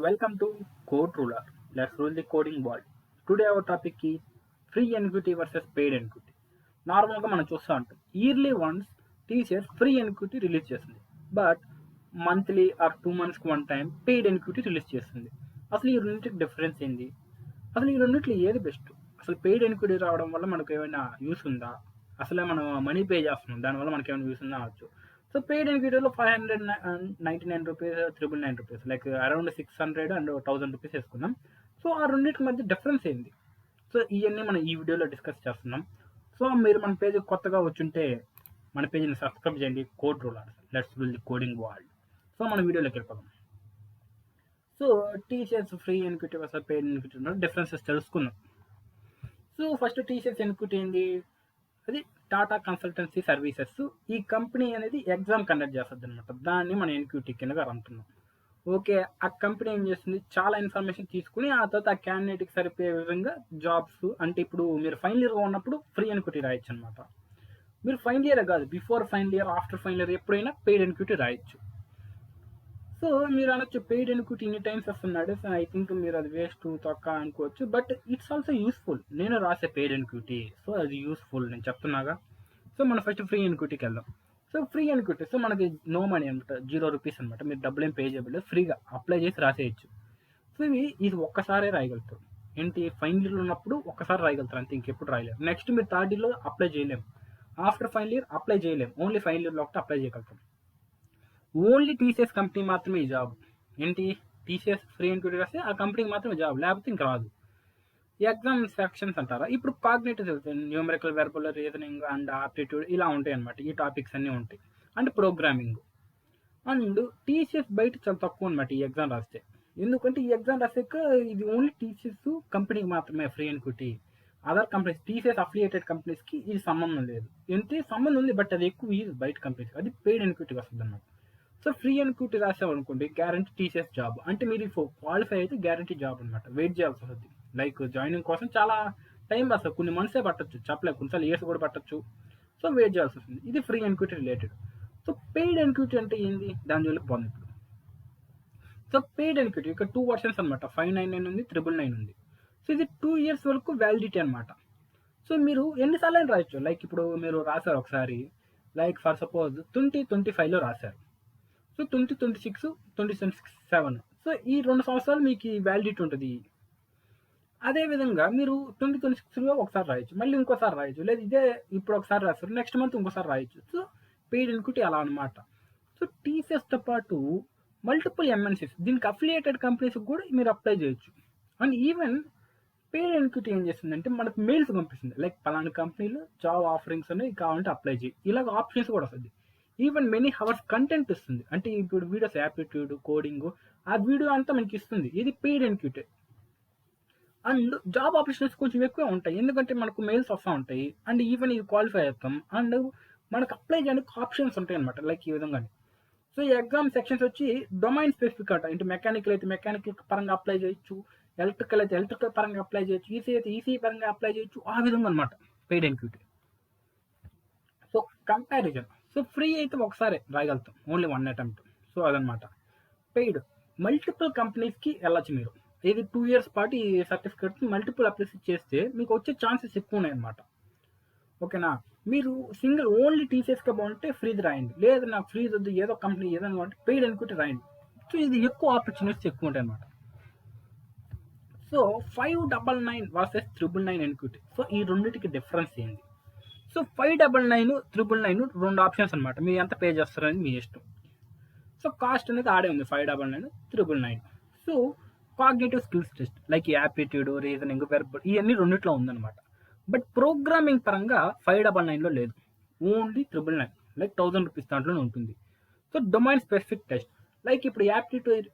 Welcome to Code Ruler. Let's rule the coding world. Today our topic is free equity versus paid equity. నార్మల్గా మనం చూస్తూ ఉంటాం yearly once TCS free NQT release చేస్తుంది, but monthly or 2 monthsకి one time paid NQT release చేస్తుంది. అసలు ఈ రెండింటికి డిఫరెన్స్ ఏంది? అసలు ఈ రెండింటిలో ఏది బెస్ట్? అసలు పెయిడ్ ఎన్క్యూటీ రావడం వల్ల మనకు ఏమైనా యూస్ ఉందా? అసలే మనం మనీ పే చేస్తున్నాం, దానివల్ల మనకి ఏమైనా యూస్ ఉందా అవచ్చు. సో పెయిడ్ ఎన్క్యూటీలో 599 rupees, 999 rupees, like around 600 and 1000 rupees వేసుకున్నాం. సో ఆ రెండింటి మధ్య డిఫరెన్స్ ఏంది? సో ఇవన్నీ మనం ఈ వీడియోలో డిస్కస్ చేస్తున్నాం. సో మీరు మన పేజ్ కొత్తగా వచ్చుంటే మన పేజ్ని సబ్స్క్రైబ్ చేయండి. Code ruler, let's rule the coding world. So మన వీడియోలోకి వెళ్ళిపోదాం. So TCS free NQT versus paid NQT differences తెలుసుకుందాం. సో ఫస్ట్ టీసీఎస్ ఎన్క్యూటీ ఏంది? అది టాటా కన్సల్టెన్సీ సర్వీసెస్. ఈ కంపెనీ అనేది ఎగ్జామ్ కండక్ట్ చేస్తుంది అనమాట. దాన్ని మనం ఎన్క్యూటీ కిందగా అంటున్నాం. ఓకే, ఆ కంపెనీ ఏం చేస్తుంది, చాలా ఇన్ఫర్మేషన్ తీసుకుని ఆ తర్వాత ఆ క్యాండిడేట్కి సరిపోయే విధంగా జాబ్స్, అంటే ఇప్పుడు మీరు ఫైనల్ ఇయర్గా ఉన్నప్పుడు ఫ్రీ ఎన్క్యూటీ రాయొచ్చు అనమాట. మీరు ఫైనల్ ఇయర్ కాదు, before final year, after final year ఎప్పుడైనా పెయిడ్ ఎన్క్యూటీ రాయొచ్చు. సో మీరు అనొచ్చు పెయిడ్ ఎన్క్యూటీ ఇన్ని టైమ్స్ వస్తున్నాడు, సో ఐ థింక్ మీరు అది వేస్ట్ తొక్క అనుకోవచ్చు, బట్ ఇట్స్ ఆల్సో యూస్ఫుల్. నేను రాసే పెయిడ్ ఎన్క్యూటీ, సో అది యూస్ఫుల్ నేను చెప్తున్నాగా. సో మనం ఫస్ట్ ఫ్రీ ఎన్క్యూటీకి వెళ్దాం. సో ఫ్రీ ఎన్క్యూటీ, సో మనకి నో మనీ అనమాట, 0 రూపీస్ అనమాట. మీరు డబ్బులు ఏం పే చేయలేదు, ఫ్రీగా అప్లై చేసి రాసేయచ్చు. సో ఇది ఒక్కసారే రాయగలుగుతారు. ఏంటి, ఫైనల్ ఇయర్లో ఉన్నప్పుడు ఒక్కసారి రాయగలుగుతారు అంతే, ఇంకెప్పుడు రాయలేరు. నెక్స్ట్ మీరు థర్డ్ ఇయర్లో అప్లై చేయలేము, ఆఫ్టర్ ఫైనల్ ఇయర్ అప్లై చేయలేము, ఓన్లీ ఫైనల్ ఇయర్లో ఒకటి అప్లై చేయగలుగుతాం. ఓన్లీ టీసీఎస్ కంపెనీ మాత్రమే ఈ జాబ్. ఏంటి, టీసీఎస్ ఫ్రీ ఎన్క్యూటీ రాస్తే ఆ కంపెనీకి మాత్రమే జాబ్, లేకపోతే ఇంకా రాదు. ఎగ్జామ్ సెక్షన్స్ అంటారా, ఇప్పుడు cognitive, numerical, verbal, reasoning and aptitude ఇలా ఉంటాయి అనమాట. ఈ టాపిక్స్ అన్నీ ఉంటాయి. And programming. అండ్ టీసీఎస్ బయట చాలా తక్కువ అనమాట ఈ ఎగ్జామ్ రాస్తే. ఎందుకంటే ఈ ఎగ్జామ్ రాసాక ఇది ఓన్లీ టీసీఎస్ కంపెనీకి మాత్రమే free NQT. Other companies, TCS affiliated కంపెనీస్కి ఇది సంబంధం లేదు. ఎంత సంబంధం ఉంది, బట్ అది ఎక్కువ ఇది బయట కంపెనీస్కి, అది పెయిడ్ ఎన్క్యూటీకి వస్తుంది అనమాట. సో ఫ్రీ ఎన్క్యూటీ రాసామనుకోండి, గ్యారంటీ టీసీఎస్ జాబ్. అంటే మీరు క్వాలిఫై అయితే గ్యారంటీ జాబ్ అనమాట. వెయిట్ చేయాల్సి వస్తుంది, లైక్ జాయినింగ్ కోసం చాలా టైం పడుతుంది, కొన్ని మంత్సే పట్టచ్చు, చెప్పలేదు, కొన్నిసార్లు ఇయర్స్ కూడా పట్టచ్చు. సో వెయిట్ చేయాల్సి వస్తుంది. ఇది free NQT related. So paid NQT అంటే ఏంది, దాని జోలికి పోతుంది ఇప్పుడు. సో పెయిడ్ ఎన్క్యూటీ ఇక్కడ 2 వర్షన్స్ అనమాట, 599 ఉంది, 999 ఉంది. సో ఇది 2 years వరకు వ్యాలిడిటీ అనమాట. సో మీరు ఎన్నిసార్లు అయినా రాయొచ్చు. లైక్ ఇప్పుడు మీరు రాశారు ఒకసారి, లైక్ ఫర్ సపోజ్ 2025లో రాశారు. సో 2026, 2027, సో ఈ 2 సంవత్సరాలు మీకు వ్యాలిడిటీ ఉంటుంది. అదేవిధంగా మీరు 2026లో ఒకసారి రాయొచ్చు, మళ్ళీ ఇంకోసారి రాయొచ్చు, లేదా ఇదే ఇప్పుడు ఒకసారి రాస్తారు, నెక్స్ట్ మంత్ ఇంకోసారి రాయొచ్చు. సో పెయిడ్ ఎన్క్యూటీ అలా అనమాట. సో టీసీఎస్తో పాటు మల్టిపుల్ ఎంఎన్సీస్, దీనికి అఫిలియేటెడ్ కంపెనీస్కి కూడా మీరు అప్లై చేయొచ్చు. అండ్ ఈవెన్ పెయిడ్ ఎన్క్యూటీ ఏం చేస్తుందంటే మనకు మెయిల్స్ పంపిస్తుంది, లైక్ పలానా కంపెనీలో జాబ్ ఆఫరింగ్స్ అనేవి కావాలంటే అప్లై చేయి, ఇలాగ ఆప్షన్స్ కూడా వస్తుంది. ఈవెన్ మెనీ హవర్స్ కంటెంట్ ఇస్తుంది, అంటే ఇప్పుడు వీడియోస్, యాప్టిట్యూడ్, కోడింగ్, ఆ వీడియో అంతా మనకి ఇస్తుంది. ఇది paid NQT. And job opportunities కొంచెం ఎక్కువ ఉంటాయి, ఎందుకంటే మనకు మెయిల్స్ వస్తూ ఉంటాయి. అండ్ ఈవెన్ ఇది క్వాలిఫై అవుతాం, అండ్ మనకు అప్లై చేయడానికి ఆప్షన్స్ ఉంటాయి అనమాట, లైక్ ఈ విధంగా. సో ఈ ఎగ్జామ్ సెక్షన్స్ వచ్చి డొమైన్ స్పెసిఫిక్ అంట. అంటే మెకానికల్ అయితే మెకానికల్ పరంగా అప్లై చేయొచ్చు, ఎలక్ట్రికల్ అయితే ఎలక్ట్రికల్ పరంగా అప్లై చేయొచ్చు, ఈసీ అయితే ఈసీ పరంగా అప్లై చేయొచ్చు, ఆ విధంగా అనమాట paid NQT. So comparison, so free అయితే ఒకసారి రాయగలుగుతాం, ఓన్లీ 1 attempt. సో అదనమాట. పెయిడ్ మల్టిపుల్ కంపెనీస్కి వెళ్ళచ్చు మీరు. ఇది 2 years పాటు ఈ సర్టిఫికేట్ మల్టిపుల్ అప్లైస్ చేస్తే మీకు వచ్చే ఛాన్సెస్ ఎక్కువ ఉన్నాయి అనమాట. ఓకేనా, మీరు సింగిల్ ఓన్లీ టీసీఎస్గా బాగుంటే ఫ్రీది రాయండి, లేదా నాకు ఫ్రీజ్ వద్దు, ఏదో కంపెనీ ఏదైనా బాగుంటే పెయిడ్ ఎన్క్యూటీ రాయండి. సో ఇది ఎక్కువ ఆపర్చునిటీస్ ఎక్కువ ఉంటాయి అనమాట. So 599 versus 999 NQT. సో ఈ రెండింటికి డిఫరెన్స్ ఏంటి? సో 599, 999 2 ఆప్షన్స్ అనమాట. మీరు ఎంత పే చేస్తారని మీ ఇష్టం. సో కాస్ట్ అనేది ఆడే ఉంది, 599, 999. So cognitive skills test, like aptitude, reasoning, verbal, ఇవన్నీ రెండిట్లో ఉందన్నమాట. బట్ ప్రోగ్రామింగ్ పరంగా 599లో లేదు, ఓన్లీ 999, లైక్ 1000 రూపీస్ దాంట్లోనే ఉంటుంది. So domain specific test, like ఇప్పుడు యాప్టిట్యూడ్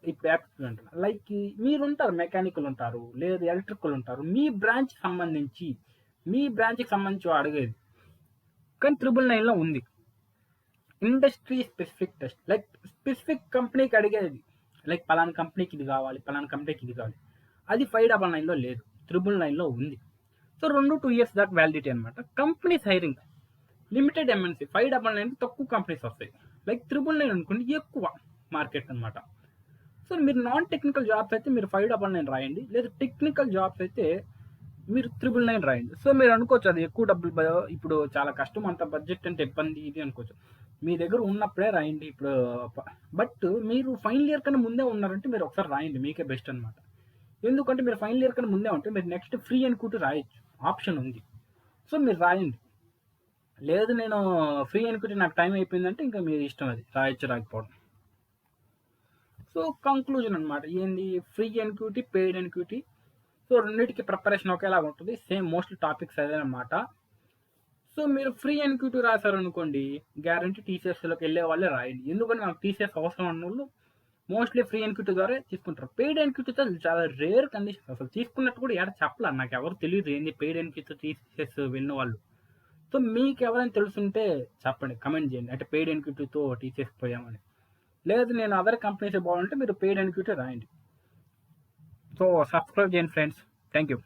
అంటారు, లైక్ మీరు ఉంటారు, మెకానికల్ ఉంటారు, లేదా ఎలక్ట్రికల్ ఉంటారు, మీ బ్రాంచ్కి సంబంధించి అడిగేది. కానీ 999లో ఉంది. Industry specific test, like specific కంపెనీకి అడిగేది, లైక్ పలానా కంపెనీకి ఇది కావాలి, పలానా కంపెనీకి ఇది కావాలి. అది 599లో లేదు, 999లో ఉంది. సో 2 years దాకా వ్యాలిడిటీ అనమాట. కంపెనీస్ హైరింగ్, లిమిటెడ్ ఎంఎన్సీ, 599 తక్కువ కంపెనీస్ వస్తాయి, లైక్ 999 అనుకోండి ఎక్కువ మార్కెట్ అనమాట. సో సో మీరు నాన్ టెక్నికల్ జాబ్స్ అయితే మీరు 599 రాయండి. లేదా టెక్నికల్ జాబ్స్ అయితే మీరు 999 రాయండి. సో మీరు అనుకోవచ్చు అది ఎక్కువ డబ్బులు ఇప్పుడు చాలా కష్టం, అంత బడ్జెట్ అంటే ఇబ్బంది ఇది అనుకోవచ్చు. మీ దగ్గర ఉన్నప్పుడే రాయండి. ఇప్పుడు బట్ మీరు ఫైనల్ ఇయర్ కన్నా ముందే ఉన్నారంటే మీరు ఒకసారి రాయండి, మీకే బెస్ట్ అనమాట. ఎందుకంటే మీరు ఫైనల్ ఇయర్ కన్నా ముందే ఉంటే మీరు నెక్స్ట్ ఫ్రీ అనుకుంటూ రాయొచ్చు, ఆప్షన్ ఉంది. సో మీరు రాయండి. లేదు నేను ఫ్రీ అనుకుంటే నాకు టైం అయిపోయిందంటే ఇంకా మీ ఇష్టం, అది రాయొచ్చు రాకపోవడం. సో కంక్లూజన్ అనమాట ఏంది, free NQT paid NQT. So రెండింటికి ప్రిపరేషన్ ఒకేలాగా ఉంటుంది, సేమ్ మోస్ట్లీ టాపిక్స్ అదే అనమాట. సో మీరు ఫ్రీ ఎన్క్యూటీ రాశారనుకోండి, గ్యారంటీ టీసీఎస్లోకి వెళ్ళే వాళ్ళే రాయండి. ఎందుకంటే నాకు టీసీఎస్ అవసరం అన్న వాళ్ళు మోస్ట్లీ ఫ్రీ ఎన్క్యూటీ ద్వారా తీసుకుంటారు. పెయిడ్ ఎన్క్యూటీతో చాలా రేర్ కండిషన్, అసలు తీసుకున్నట్టు కూడా ఎక్కడ చెప్పలేదు, నాకు ఎవరు తెలియదు ఏంది పెయిడ్ ఎన్క్యూటీ టీసీఎస్ వెళ్ళిన వాళ్ళు. సో మీకు ఎవరైనా తెలుసుంటే చెప్పండి, కమెంట్ చేయండి, అంటే పెయిడ్ ఎన్క్యూటీతో టీసీఎస్ పోయామని. లేదు నేను అదర్ కంపెనీస్ బాగుంటే మీరు పెయిడ్ ఎన్క్యూటీ రాయండి. సో సబ్స్క్రైబ్ చేయండి ఫ్రెండ్స్, థ్యాంక్ యూ.